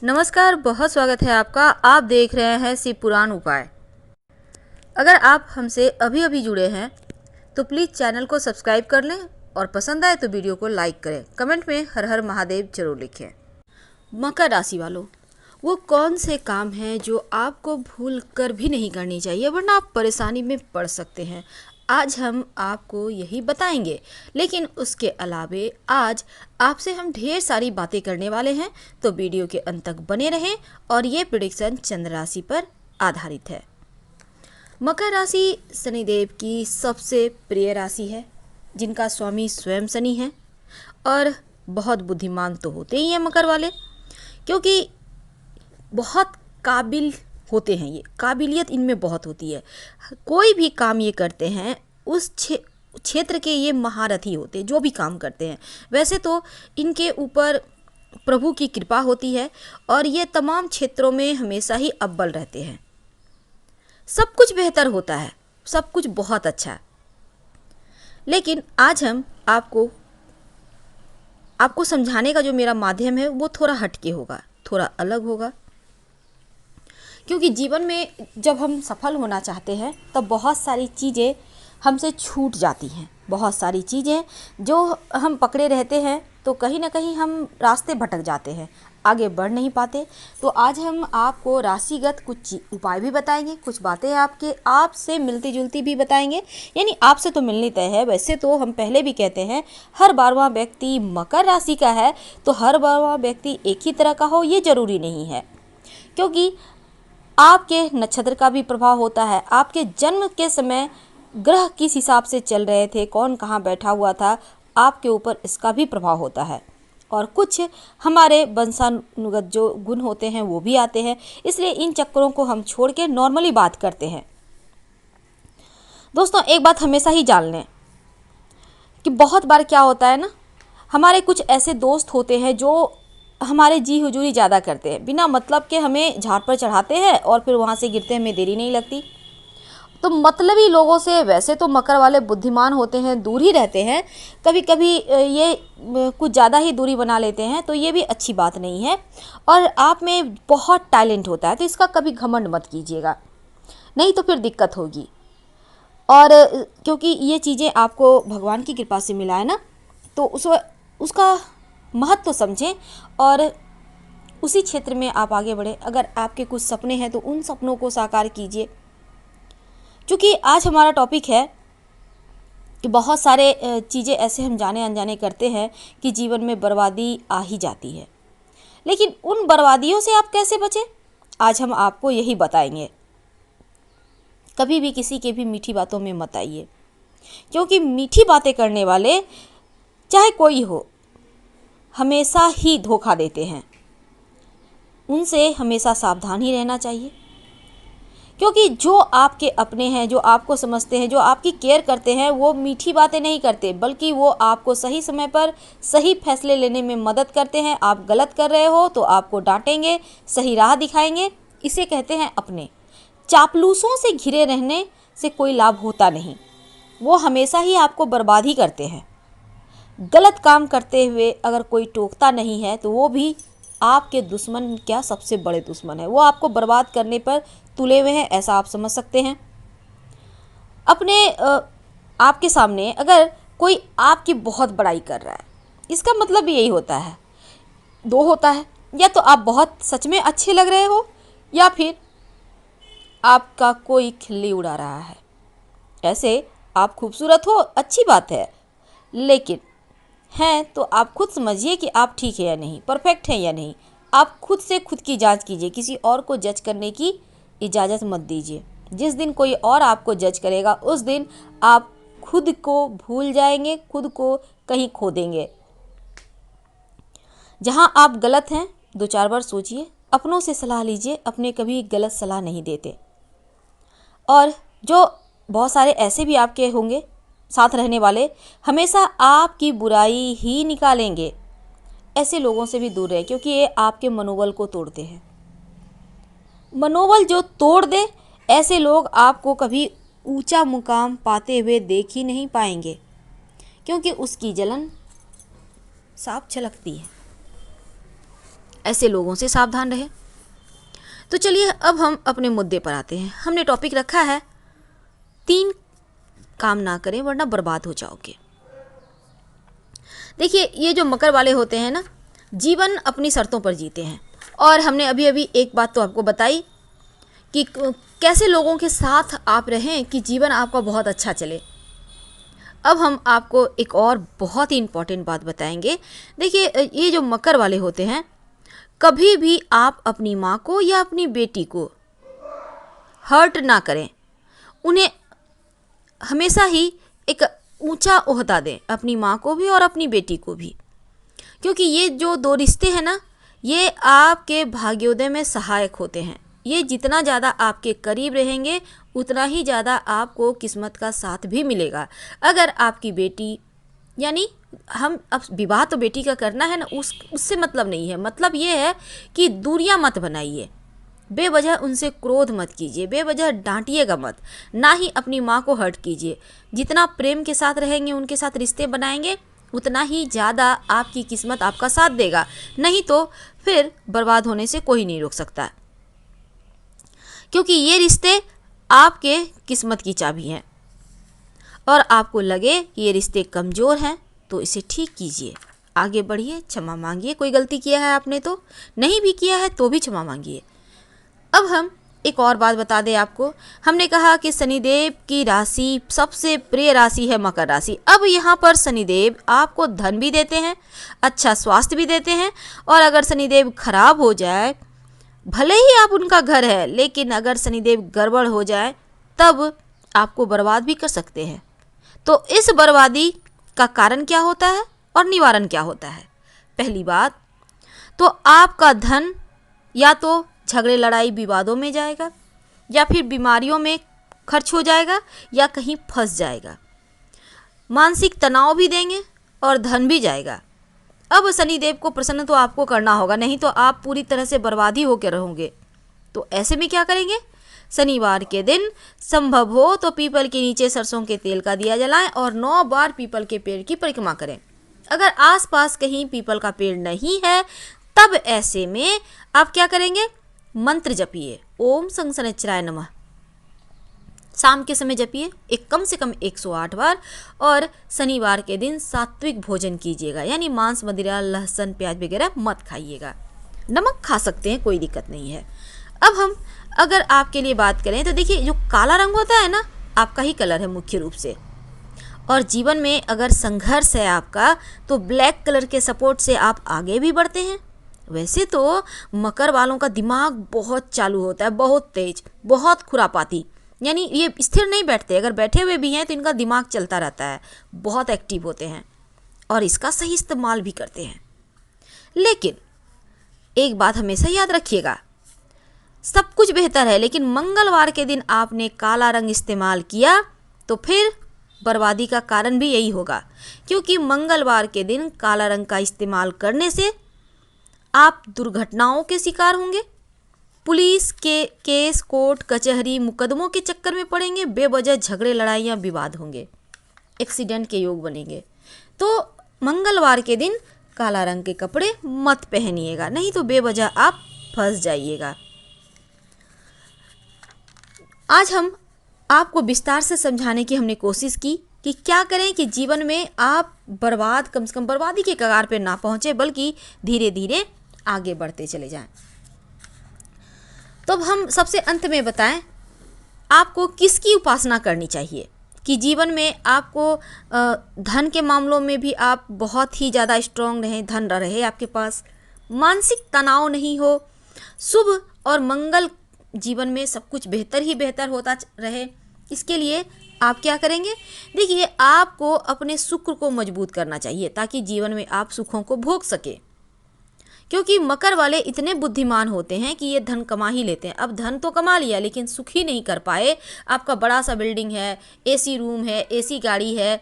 नमस्कार, बहुत स्वागत है आपका। आप देख रहे हैं शिव पुराण उपाय। अगर आप हमसे अभी अभी जुड़े हैं तो प्लीज़ चैनल को सब्सक्राइब कर लें और पसंद आए तो वीडियो को लाइक करें। कमेंट में हर हर महादेव जरूर लिखें। मकर राशि वालों, वो कौन से काम हैं जो आपको भूल कर भी नहीं करनी चाहिए, वरना आप परेशानी में पड़ सकते हैं। आज हम आपको यही बताएंगे, लेकिन उसके अलावे आज आपसे हम ढेर सारी बातें करने वाले हैं, तो वीडियो के अंत तक बने रहें। और ये प्रेडिक्शन चंद्र राशि पर आधारित है। मकर राशि शनिदेव की सबसे प्रिय राशि है, जिनका स्वामी स्वयं शनि है। और बहुत बुद्धिमान तो होते ही हैं मकर वाले, क्योंकि बहुत काबिल होते हैं। ये काबिलियत इनमें बहुत होती है। कोई भी काम ये करते हैं उस क्षेत्र के ये महारथी होते हैं, जो भी काम करते हैं। वैसे तो इनके ऊपर प्रभु की कृपा होती है और ये तमाम क्षेत्रों में हमेशा ही अव्वल रहते हैं। सब कुछ बेहतर होता है, सब कुछ बहुत अच्छा है। लेकिन आज हम आपको समझाने का जो मेरा माध्यम है वो थोड़ा हटके होगा, थोड़ा अलग होगा। क्योंकि जीवन में जब हम सफल होना चाहते हैं तब बहुत सारी चीज़ें हमसे छूट जाती हैं। बहुत सारी चीज़ें जो हम पकड़े रहते हैं तो कहीं ना कहीं हम रास्ते भटक जाते हैं, आगे बढ़ नहीं पाते। तो आज हम आपको राशिगत कुछ उपाय भी बताएंगे, कुछ बातें आपसे मिलती जुलती भी बताएंगे। यानी आपसे तो मिलनी तय है। वैसे तो हम पहले भी कहते हैं हर 12वां व्यक्ति मकर राशि का है, तो हर 12वां व्यक्ति एक ही तरह का हो ये ज़रूरी नहीं है। क्योंकि आपके नक्षत्र का भी प्रभाव होता है। आपके जन्म के समय ग्रह किस हिसाब से चल रहे थे, कौन कहाँ बैठा हुआ था, आपके ऊपर इसका भी प्रभाव होता है। और कुछ हमारे वंशानुगत जो गुण होते हैं वो भी आते हैं। इसलिए इन चक्करों को हम छोड़ के नॉर्मली बात करते हैं। दोस्तों, एक बात हमेशा ही जान लें कि बहुत बार क्या होता है ना, हमारे कुछ ऐसे दोस्त होते हैं जो हमारे जी हुजूरी ज़्यादा करते हैं, बिना मतलब के हमें झाड़ पर चढ़ाते हैं और फिर वहाँ से गिरते हमें देरी नहीं लगती। तो मतलबी लोगों से वैसे तो मकर वाले बुद्धिमान होते हैं, दूर ही रहते हैं। कभी कभी ये कुछ ज़्यादा ही दूरी बना लेते हैं, तो ये भी अच्छी बात नहीं है। और आप में बहुत टैलेंट होता है तो इसका कभी घमंड मत कीजिएगा, नहीं तो फिर दिक्कत होगी। और क्योंकि ये चीज़ें आपको भगवान की कृपा से मिला है ना, तो उसका महत्व समझें और उसी क्षेत्र में आप आगे बढ़ें। अगर आपके कुछ सपने हैं तो उन सपनों को साकार कीजिए। क्योंकि आज हमारा टॉपिक है कि बहुत सारे चीज़ें ऐसे हम जाने अनजाने करते हैं कि जीवन में बर्बादी आ ही जाती है। लेकिन उन बर्बादियों से आप कैसे बचें, आज हम आपको यही बताएंगे। कभी भी किसी के भी मीठी बातों में मत आइए, क्योंकि मीठी बातें करने वाले चाहे कोई हो हमेशा ही धोखा देते हैं। उनसे हमेशा सावधान ही रहना चाहिए। क्योंकि जो आपके अपने हैं, जो आपको समझते हैं, जो आपकी केयर करते हैं, वो मीठी बातें नहीं करते, बल्कि वो आपको सही समय पर सही फैसले लेने में मदद करते हैं। आप गलत कर रहे हो तो आपको डांटेंगे, सही राह दिखाएंगे। इसे कहते हैं अपने। चापलूसों से घिरे रहने से कोई लाभ होता नहीं, वो हमेशा ही आपको बर्बाद ही करते हैं। गलत काम करते हुए अगर कोई टोकता नहीं है तो वो भी आपके दुश्मन क्या सबसे बड़े दुश्मन है। वो आपको बर्बाद करने पर तुले हुए हैं, ऐसा आप समझ सकते हैं। अपने आपके सामने अगर कोई आपकी बहुत बड़ाई कर रहा है, इसका मतलब भी यही होता है, दो होता है, या तो आप बहुत सच में अच्छे लग रहे हो या फिर आपका कोई खिल्ली उड़ा रहा है। ऐसे आप खूबसूरत हो, अच्छी बात है, लेकिन हैं तो आप खुद समझिए कि आप ठीक है या नहीं, परफेक्ट हैं या नहीं। आप खुद से खुद की जांच कीजिए, किसी और को जज करने की इजाज़त मत दीजिए। जिस दिन कोई और आपको जज करेगा उस दिन आप खुद को भूल जाएंगे, खुद को कहीं खो देंगे। जहां आप गलत हैं 2-4 बार सोचिए, अपनों से सलाह लीजिए, अपने कभी गलत सलाह नहीं देते। और जो बहुत सारे ऐसे भी आपके होंगे साथ रहने वाले, हमेशा आपकी बुराई ही निकालेंगे। ऐसे लोगों से भी दूर रहें, क्योंकि ये आपके मनोबल को तोड़ते हैं। मनोबल जो तोड़ दे, ऐसे लोग आपको कभी ऊंचा मुकाम पाते हुए देख ही नहीं पाएंगे, क्योंकि उसकी जलन साफ झलकती है। ऐसे लोगों से सावधान रहें। तो चलिए अब हम अपने मुद्दे पर आते हैं। हमने टॉपिक रखा है 3 काम ना करें वरना बर्बाद हो जाओगे। देखिए, ये जो मकर वाले होते हैं ना, जीवन अपनी शर्तों पर जीते हैं। और हमने अभी अभी एक बात तो आपको बताई कि कैसे लोगों के साथ आप रहें कि जीवन आपका बहुत अच्छा चले। अब हम आपको एक और बहुत ही इम्पॉर्टेंट बात बताएंगे। देखिए, ये जो मकर वाले होते हैं, कभी भी आप अपनी माँ को या अपनी बेटी को हर्ट ना करें। उन्हें हमेशा ही एक ऊंचा ओहदा दें, अपनी माँ को भी और अपनी बेटी को भी, क्योंकि ये जो 2 रिश्ते हैं ना, ये आपके भाग्योदय में सहायक होते हैं। ये जितना ज़्यादा आपके करीब रहेंगे उतना ही ज़्यादा आपको किस्मत का साथ भी मिलेगा। अगर आपकी बेटी, यानी हम अब विवाह तो बेटी का करना है ना, उससे मतलब नहीं है। मतलब ये है कि दूरियां मत बनाइए, बेवजह उनसे क्रोध मत कीजिए, बेवजह डांटिएगा मत, ना ही अपनी माँ को हर्ट कीजिए। जितना प्रेम के साथ रहेंगे, उनके साथ रिश्ते बनाएंगे, उतना ही ज़्यादा आपकी किस्मत आपका साथ देगा। नहीं तो फिर बर्बाद होने से कोई नहीं रोक सकता, क्योंकि ये रिश्ते आपके किस्मत की चाबी हैं। और आपको लगे कि ये रिश्ते कमज़ोर हैं तो इसे ठीक कीजिए, आगे बढ़िए, क्षमा मांगिए। कोई गलती किया है आपने तो, नहीं भी किया है तो भी क्षमा मांगिए। अब हम एक और बात बता दें आपको। हमने कहा कि शनिदेव की राशि सबसे प्रिय राशि है मकर राशि। अब यहाँ पर शनिदेव आपको धन भी देते हैं, अच्छा स्वास्थ्य भी देते हैं। और अगर शनिदेव खराब हो जाए, भले ही आप उनका घर है, लेकिन अगर शनिदेव गड़बड़ हो जाए तब आपको बर्बाद भी कर सकते हैं। तो इस बर्बादी का कारण क्या होता है और निवारण क्या होता है? पहली बात तो आपका धन या तो झगड़े लड़ाई विवादों में जाएगा, या फिर बीमारियों में खर्च हो जाएगा, या कहीं फंस जाएगा। मानसिक तनाव भी देंगे और धन भी जाएगा। अब शनिदेव को प्रसन्न तो आपको करना होगा, नहीं तो आप पूरी तरह से बर्बादी होकर रहोगे। तो ऐसे में क्या करेंगे? शनिवार के दिन संभव हो तो पीपल के नीचे सरसों के तेल का दिया जलाएं और 9 बार पीपल के पेड़ की परिक्रमा करें। अगर आसपास कहीं पीपल का पेड़ नहीं है, तब ऐसे में आप क्या करेंगे? मंत्र जपिए, ओम शनिश्चराय नमः। शाम के समय जपिए, कम से कम 108 बार। और शनिवार के दिन सात्विक भोजन कीजिएगा, यानी मांस, मदिरा, लहसुन, प्याज वगैरह मत खाइएगा। नमक खा सकते हैं, कोई दिक्कत नहीं है। अब हम अगर आपके लिए बात करें तो देखिए, जो काला रंग होता है ना, आपका ही कलर है मुख्य रूप से। और जीवन में अगर संघर्ष है आपका, तो ब्लैक कलर के सपोर्ट से आप आगे भी बढ़ते हैं। वैसे तो मकर वालों का दिमाग बहुत चालू होता है, बहुत तेज, बहुत खुरापाती, यानी ये स्थिर नहीं बैठते। अगर बैठे हुए भी हैं तो इनका दिमाग चलता रहता है, बहुत एक्टिव होते हैं और इसका सही इस्तेमाल भी करते हैं। लेकिन एक बात हमेशा याद रखिएगा, सब कुछ बेहतर है, लेकिन मंगलवार के दिन आपने काला रंग इस्तेमाल किया तो फिर बर्बादी का कारण भी यही होगा, क्योंकि मंगलवार के दिन काला रंग का इस्तेमाल करने से आप दुर्घटनाओं के शिकार होंगे, पुलिस के केस, कोर्ट कचहरी, मुकदमों के चक्कर में पड़ेंगे, बेवजह झगड़े लड़ाइयाँ विवाद होंगे, एक्सीडेंट के योग बनेंगे। तो मंगलवार के दिन काला रंग के कपड़े मत पहनिएगा, नहीं तो बेवजह आप फंस जाइएगा। आज हम आपको विस्तार से समझाने की हमने कोशिश की कि क्या करें कि जीवन में आप कम से कम बर्बादी के कगार पर ना पहुँचे, बल्कि धीरे धीरे आगे बढ़ते चले जाएं। तो अब हम सबसे अंत में बताएं आपको किसकी उपासना करनी चाहिए कि जीवन में आपको धन के मामलों में भी आप बहुत ही ज़्यादा स्ट्रांग रहें, धन रहे आपके पास, मानसिक तनाव नहीं हो, शुभ और मंगल जीवन में सब कुछ बेहतर ही बेहतर होता रहे। इसके लिए आप क्या करेंगे? देखिए, आपको अपने शुक्र को मजबूत करना चाहिए ताकि जीवन में आप सुखों को भोग सके, क्योंकि मकर वाले इतने बुद्धिमान होते हैं कि ये धन कमा ही लेते हैं। अब धन तो कमा लिया लेकिन सुख ही नहीं कर पाए। आपका बड़ा सा बिल्डिंग है, एसी रूम है, एसी गाड़ी है,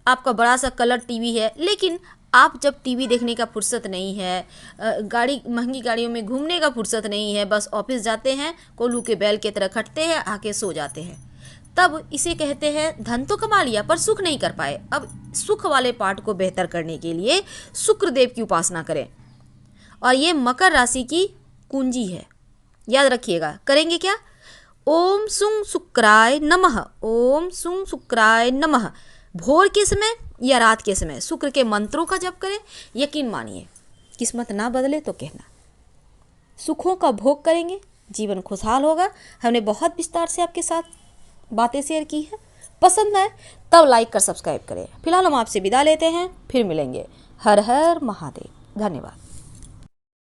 आपका बड़ा सा कलर टीवी है, लेकिन आप जब टीवी देखने का फुर्सत नहीं है, महंगी गाड़ियों में घूमने का फुर्सत नहीं है, बस ऑफिस जाते हैं, कोल्हू के बैल की तरह खटते हैं, आके सो जाते हैं, तब इसे कहते हैं धन तो कमा लिया पर सुख नहीं कर पाए। अब सुख वाले पार्ट को बेहतर करने के लिए शुक्र देव की उपासना करें और ये मकर राशि की कुंजी है, याद रखिएगा। करेंगे क्या? ओम सुं शुक्राय नमः, ओम सुं शुक्राय नमः। भोर के समय या रात के समय शुक्र के मंत्रों का जप करें। यकीन मानिए, किस्मत ना बदले तो कहना, सुखों का भोग करेंगे, जीवन खुशहाल होगा। हमने बहुत विस्तार से आपके साथ बातें शेयर की है। पसंद आए तब लाइक कर सब्सक्राइब करें। फिलहाल हम आपसे विदा लेते हैं, फिर मिलेंगे। हर हर महादेव। धन्यवाद।